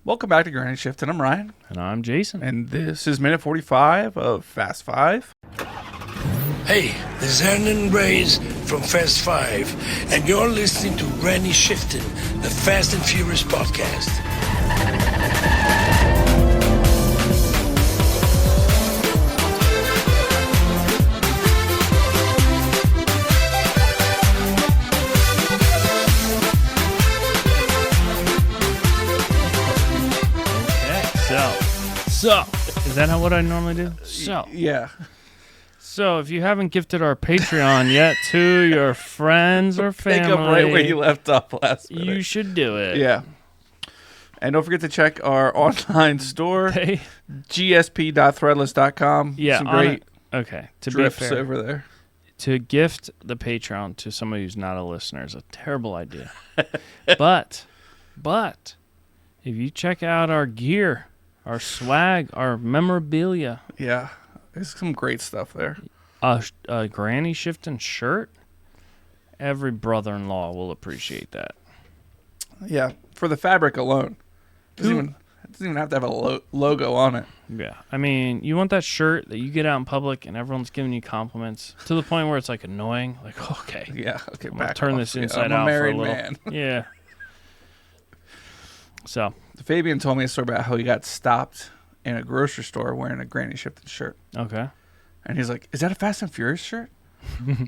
Welcome back to Granny Shift, and I'm Ryan. And I'm Jason. And this is minute 45 of Fast 5. Hey, this is Hernan Reyes from Fast 5, and you're listening to Granny Shifting, the Fast and Furious podcast. So, is that what I normally do? Yeah. So, if you haven't gifted our Patreon yet to your friends or family, Pick up right where you left off last minute. You should do it. Yeah. And don't forget to check our online store, gsp.threadless.com. Yeah. Some great to be drifts fair, over there. to gift the Patreon to somebody who's not a listener is a terrible idea. but, if you check out our gear, our swag, our memorabilia, Yeah. There's some great stuff there. a Granny Shifting shirt, every brother-in-law will appreciate that. Yeah. For the fabric alone. It doesn't even have to have a logo on it. Yeah. I mean, you want that shirt that you get out in public and everyone's giving you compliments to the point where it's like annoying. Like, okay. Yeah. Okay. I'm going to back turn off. this Yeah, inside I'm out a married for a little. man. Yeah. So. Fabian told me a story about how he got stopped in a grocery store wearing a Granny Shifting shirt. Okay. And he's like, "Is that a Fast and Furious shirt?"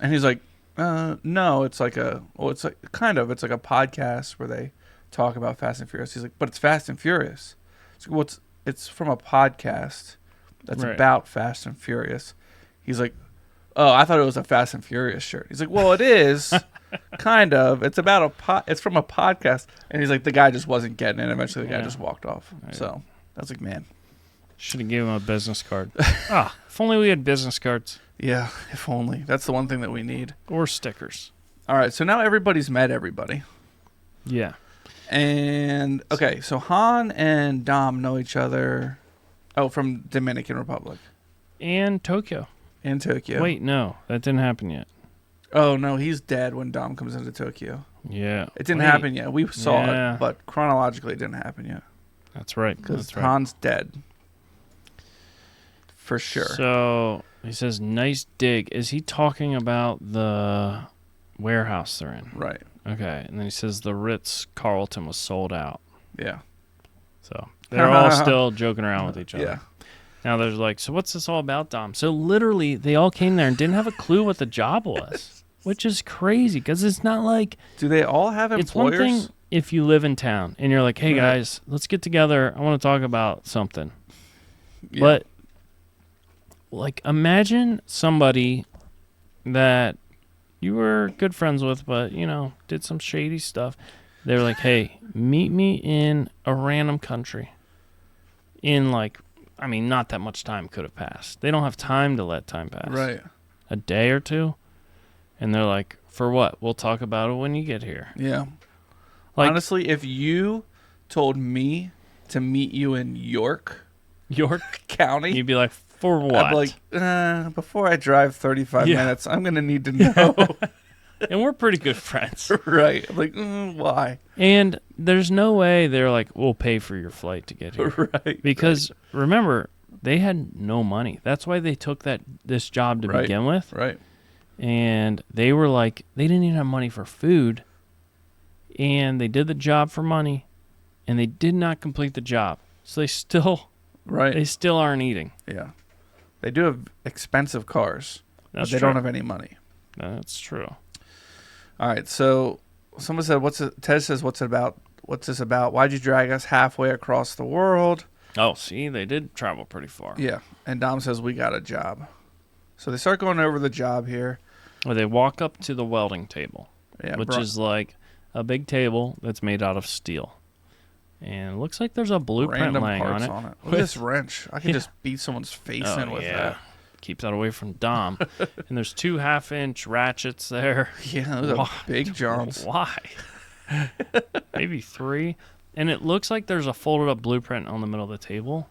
And he's like, "No, it's like it's like a podcast where they talk about Fast and Furious." He's like, "But it's Fast and Furious." It's like, it's from a podcast that's Right. about Fast and Furious. He's like, "Oh, I thought it was a Fast and Furious shirt." He's like, "Well, it is, kind of. It's about it's from a podcast." And he's like, the guy just wasn't getting it. Eventually, the guy just walked off. Right. So I was like, man. Should have given him a business card. If only we had business cards. Yeah, if only. That's the one thing that we need. Or stickers. All right, so now everybody's met everybody. Yeah. And, okay, so Han and Dom know each other, from Dominican Republic And Tokyo. and Tokyo. Wait, no. That didn't happen yet. Oh, no, he's dead when Dom comes into Tokyo. Yeah. It didn't Wait. happen yet. We saw Yeah. it, but chronologically it didn't happen yet. That's right. Because That's right. Han's dead. For sure. So he says, nice dig. Is he talking about the warehouse they're in? Right. Okay. And then he says the Ritz-Carlton was sold out. Yeah. So they're all still joking around with each other. Yeah. Now there's like, so what's this all about, Dom? So literally they all came there and didn't have a clue what the job was, which is crazy because it's not like... Do they all have employers? It's one thing if you live in town and you're like, hey, Right. guys, let's get together. I want to talk about something. Yeah. But, like, imagine somebody that you were good friends with, but, did some shady stuff. They're like, hey, meet me in a random country. In, like, not that much time could have passed. They don't have time to let time pass. Right. A day or two. And they're like, for what? We'll talk about it when you get here. Yeah. Like, honestly, if you told me to meet you in York County, you'd be like, for what? I'd be like, before I drive 35 Yeah. minutes, I'm going to need to know. And we're pretty good friends. Right. I'm like, why? And there's no way they're like, we'll pay for your flight to get here. Right. Because remember, they had no money. That's why they took this job to begin with. Right. And they were like, they didn't even have money for food. And they did the job for money. And they did not complete the job. So they still aren't eating. Yeah. They do have expensive cars, That's but they true. don't have any money. That's true. All right. So someone said, Ted says, what's this about? Why'd you drag us halfway across the world? Oh, see, they did travel pretty far. Yeah. And Dom says, we got a job. So they start going over the job here. Well, they walk up to the welding table, Yeah, which is like a big table that's made out of steel. And it looks like there's a blueprint random laying parts on it. on it. Look at this wrench. I could just beat someone's face in with that. Keep that away from Dom. And there's 2 half-inch ratchets there. Yeah, those are big johns. Why? Maybe 3. And it looks like there's a folded-up blueprint on the middle of the table.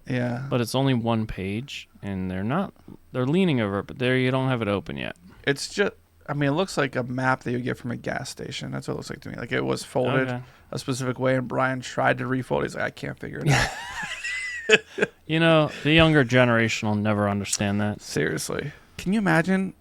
Yeah. But it's only 1 page, and they're leaning over it, but there you don't have it open yet. It's just, I mean, it looks like a map that you get from a gas station. That's what it looks like to me. Like it was folded Okay. a specific way, and Brian tried to refold. He's like, I can't figure it out. You know, the younger generation will never understand that. Seriously. Can you imagine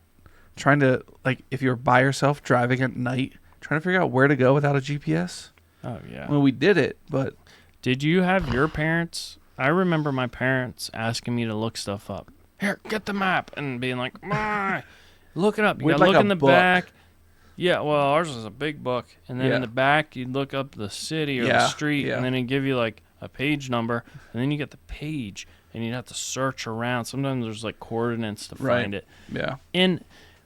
trying to, like, if you're by yourself driving at night, trying to figure out where to go without a GPS? Oh, yeah. Well, we did it, but Did you have your parents? I remember my parents asking me to look stuff up. Here, get the map, and being like, "Ma, look it up. You We'd gotta like look a in the book. back." Yeah, well, ours was a big book, and then Yeah. in the back you'd look up the city or the Yeah, street, yeah. and then it'd give you like a page number, and then you get the page, and you'd have to search around. Sometimes there's like coordinates to Right. find it, yeah. and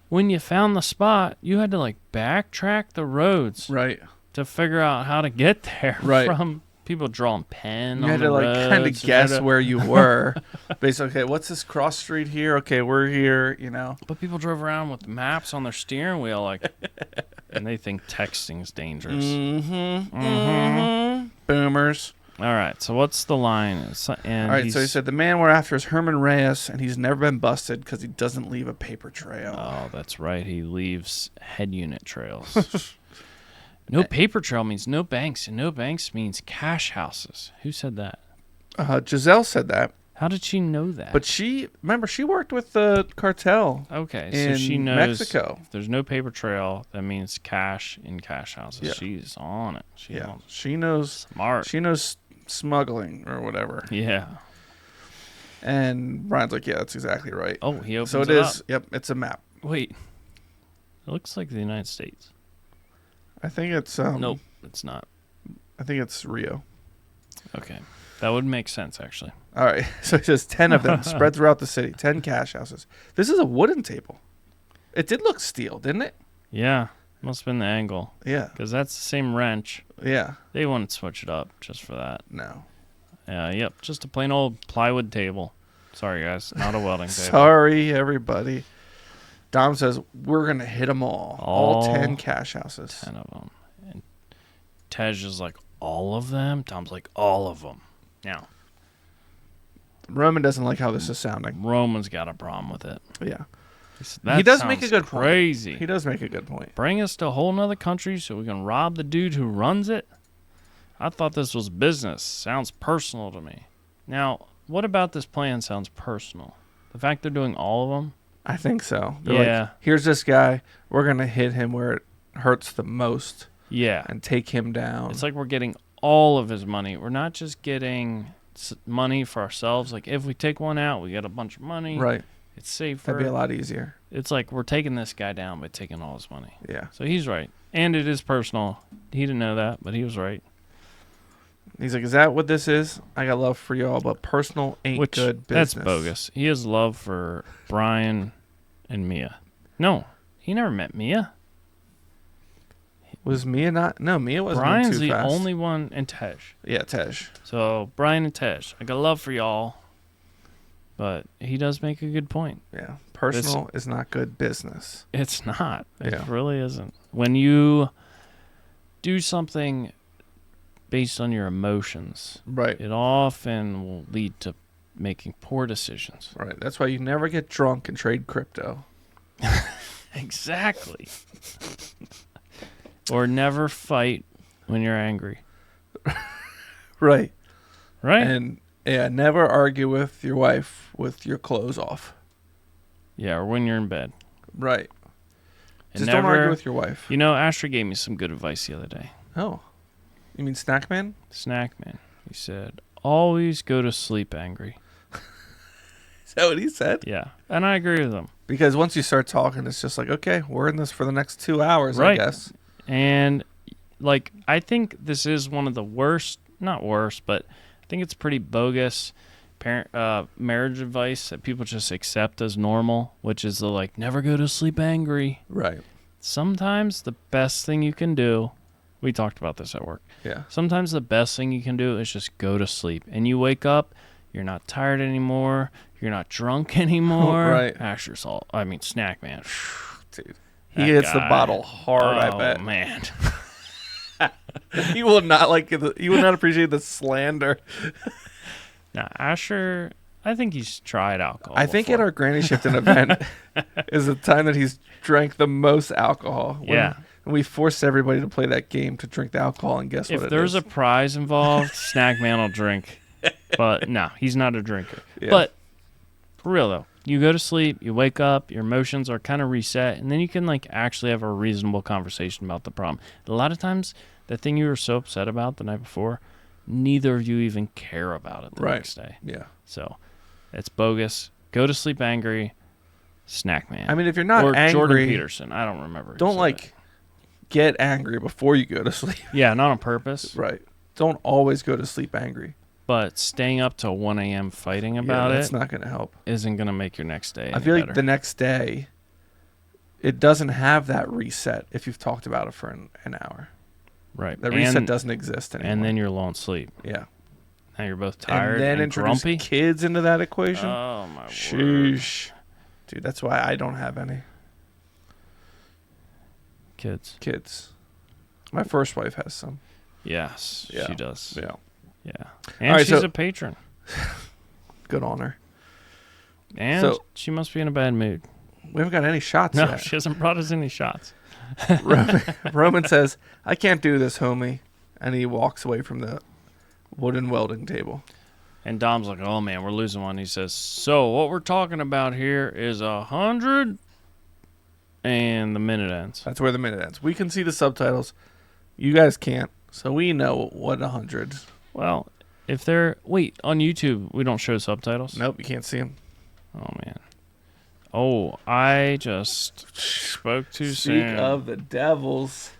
when you found the spot, you had to like backtrack the roads Right. to figure out how to get there. Right. From people drawing pen You on had the to, like, roads, kind of and you guess had to- where you were. Basically, okay, what's this cross street here? Okay, we're here, you know. But people drove around with maps on their steering wheel, like, and they think texting's dangerous. Mm-hmm. Boomers. All right, so what's the line? And All right, so he said the man we're after is Herman Reyes, and he's never been busted because he doesn't leave a paper trail. "Oh, that's right. He leaves head unit trails. No paper trail means no banks, and no banks means cash houses." Who said that? Giselle said that, How did she know that? but she worked with the cartel okay, in so she knows Mexico. if there's no paper trail, that means cash in cash houses. Yeah. She's on it. She's Yeah, on she knows. smart. She knows smuggling or whatever. Yeah. And Brian's like, yeah, that's exactly right. Oh, he opens So it it is. up. Yep, it's a map. Wait. It looks like the United States. I think it's Nope, it's not. I think it's Rio. Okay. That would make sense, actually. All right. So it says 10 of them spread throughout the city. 10 cash houses. This is a wooden table. It did look steel, didn't it? Yeah. Must have been the angle. Yeah. Because that's the same wrench. Yeah. They wouldn't switch it up just for that. No. Yep. Just a plain old plywood table. Sorry, guys. Not a welding table. Sorry, everybody. Dom says we're gonna hit them all. All All 10 cash houses. 10 of them. And Tej is like, all of them? Tom's like, all of them. Now, Roman doesn't like how this is sounding. Roman's got a problem with it. Yeah. That He does make a sounds good point. crazy. He does make a good point. Bring us to a whole nother country so we can rob the dude who runs it? I thought this was business. Sounds personal to me. Now, what about this plan sounds personal? The fact they're doing all of them? I think so. They're Yeah. like, here's this guy. We're gonna hit him where it hurts the most Yeah. and take him down. It's like we're getting all of his money. We're not just getting money for ourselves. Like, if we take one out, we get a bunch of money. right. It's safer. That'd be a lot easier. It's like we're taking this guy down by taking all his money. Yeah. So he's right. And it is personal. He didn't know that, but he was right. He's like, is that what this is? I got love for y'all, but personal ain't Which, good business. that's bogus. He has love for Brian and Mia. No, he never met Mia. Was Mia not? No, Mia wasn't Brian's too the fast. only one, and Tej. Yeah, Tej. So, Brian and Tej, I got love for y'all. But he does make a good point. Yeah. Personal is not good business. It's not. It Yeah. really isn't. When you do something based on your emotions, Right. it often will lead to making poor decisions. Right. That's why you never get drunk and trade crypto. Exactly. Or never fight when you're angry. Right. Right? And yeah, never argue with your wife with your clothes off. Yeah, or when you're in bed. Right. And Just don't argue with your wife. You know, Asher gave me some good advice the other day. Oh. You mean Snack Man? Snack man. He said, always go to sleep angry. Is that what he said? Yeah. And I agree with him. Because once you start talking, it's just like, okay, we're in this for the next 2 hours, Right. I guess. And, like, I think this is one of the worst, not worst, but I think it's pretty bogus marriage advice that people just accept as normal, which is the, like, never go to sleep angry. Right. Sometimes the best thing you can do, we talked about this at work, Yeah. sometimes the best thing you can do is just go to sleep. And you wake up, you're not tired anymore, you're not drunk anymore. Right. Asher's Snack Man. Dude. That He hits the guy. bottle hard, I Oh, bet. man. He will not appreciate the slander. Now, Asher, I think he's tried alcohol. I think before. at our Granny Shifting event is the time that he's drank the most alcohol. Yeah. And we forced everybody to play that game to drink the alcohol, and guess what If it there's is? a prize involved, Snackman will drink. But no, he's not a drinker. Yeah. But for real though, you go to sleep, you wake up, your emotions are kind of reset, and then you can like actually have a reasonable conversation about the problem. A lot of times, the thing you were so upset about the night before, neither of you even care about it the Right. next day. Yeah. So it's bogus. Go to sleep angry, Snackman. I mean, if you're not or angry, Jordan Peterson. I don't remember. who don't said like get angry before you go to sleep. it. Yeah, not on purpose. Right. Don't always go to sleep angry. But staying up till 1 a.m. fighting about That's it not going to help. isn't going to make your next day I any feel better. like the next day, it doesn't have that reset if you've talked about it for an hour. right. That reset and, doesn't exist anymore. and then you're low on sleep. yeah. Now you're both tired and then and introduce grumpy. kids into that equation. Oh, my word. Sheesh. Dude, that's why I don't have any Kids. kids. My first wife has some. Yes, Yeah. she does. Yeah. Yeah. And right, she's so- a patron. Good on her. And So- she must be in a bad mood. We haven't got any shots No, yet. she hasn't brought us any shots. Roman says, I can't do this, homie. And he walks away from the wooden welding table. And Dom's like, oh, man, we're losing one. He says, so what we're talking about here is 100, and the minute ends. That's where the minute ends. We can see the subtitles. You guys can't. So we know what 100. Well, if they're... Wait, on YouTube, we don't show subtitles? Nope, you can't see them. Oh, man. Oh, I just spoke too Speak soon. of the devils.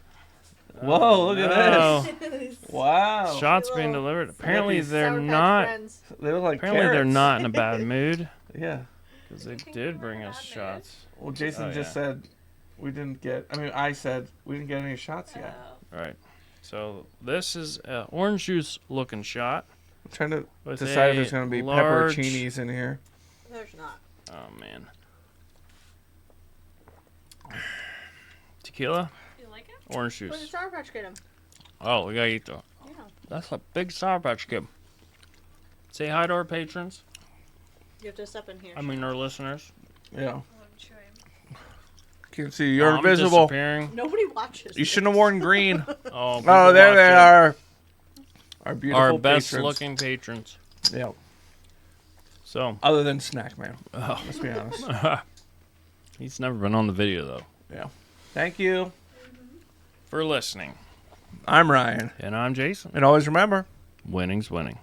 Whoa, look at this. Wow. Shots being delivered. Apparently, these they're Sour Patch not... Friends. They look like Apparently, they're carrots. not in a bad mood. Yeah. Because they did bring us shots. Well, Jason Oh, just yeah. said we didn't get... I mean, I said we didn't get any shots yet. Right. So, this is an orange juice looking shot. I'm trying to with decide if a there's going to be large- pepperoncinis in here. There's not. Oh, man. Tequila, You like it? orange Put a juice. Sour Patch Kid in. Oh, we gotta eat the. Yeah. That's a big Sour Patch Kid. Say hi to our patrons. You have to step in here. I mean, our listeners. Yeah. I'm chewing. Can't see you. You're I'm invisible. disappearing. Nobody watches. You shouldn't have worn green. Oh, Oh, there they are. Our beautiful Our best patrons. looking patrons. Yeah. So, Other than Snack Man. oh, Let's be honest. he's never been on the video, though. Yeah. Thank you. For listening. I'm Ryan. And I'm Jason. And always remember, Winning's winning.